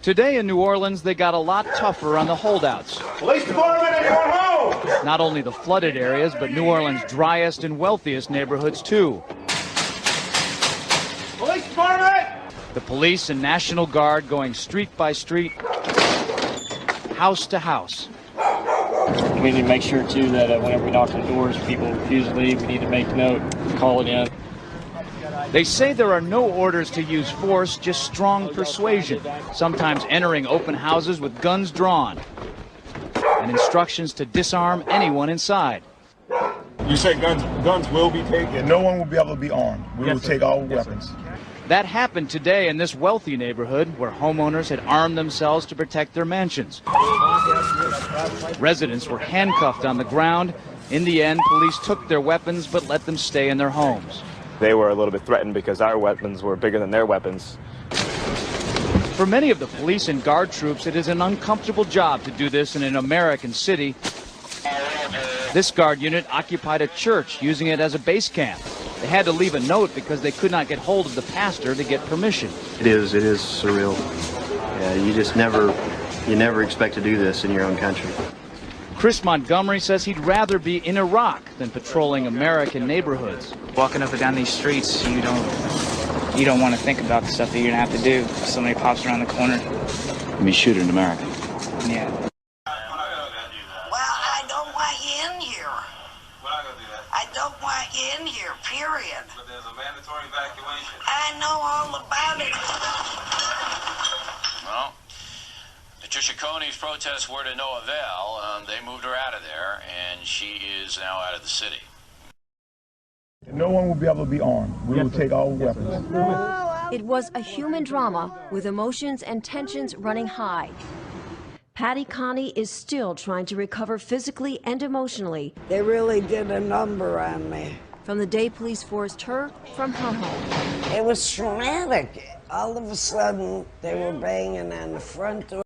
Today in New Orleans, they got a lot tougher on the holdouts. Police department, anyone home? Not only the flooded areas, but New Orleans' driest and wealthiest neighborhoods, too. Police department! The police and National Guard going street by street, house to house. We need to make sure, too, that whenever we knock on doors, people refuse to leave, we need to make note, call it in. They say there are no orders to use force, just strong persuasion, sometimes entering open houses with guns drawn, and instructions to disarm anyone inside. You say guns will be taken? No one will be able to be armed. We will take all weapons. That happened today in this wealthy neighborhood where homeowners had armed themselves to protect their mansions. Residents were handcuffed on the ground. In the end, police took their weapons but let them stay in their homes. They were a little bit threatened because our weapons were bigger than their weapons. For many of the police and guard troops, it is an uncomfortable job to do this in an American city. This guard unit occupied a church, using it as a base camp. They had to leave a note because they could not get hold of the pastor to get permission. It is surreal. Yeah, you never expect to do this in your own country. Chris Montgomery says he'd rather be in Iraq than patrolling American neighborhoods. Walking up and down these streets, you don't want to think about the stuff that you're gonna have to do if somebody pops around the corner. I mean, shoot in America. Yeah. Well, I don't want you in here. We're not gonna do that. I don't want you in here, period. But there's a mandatory evacuation. I know all about it. Well, Patricia Coney's protests were to no avail. They moved her out of there, and she is now out of the city. No one will be able to be armed. We will take all weapons. It was a human drama with emotions and tensions running high. Patty Coney is still trying to recover physically and emotionally. They really did a number on me. From the day police forced her from her home. It was traumatic. All of a sudden, they were banging on the front door.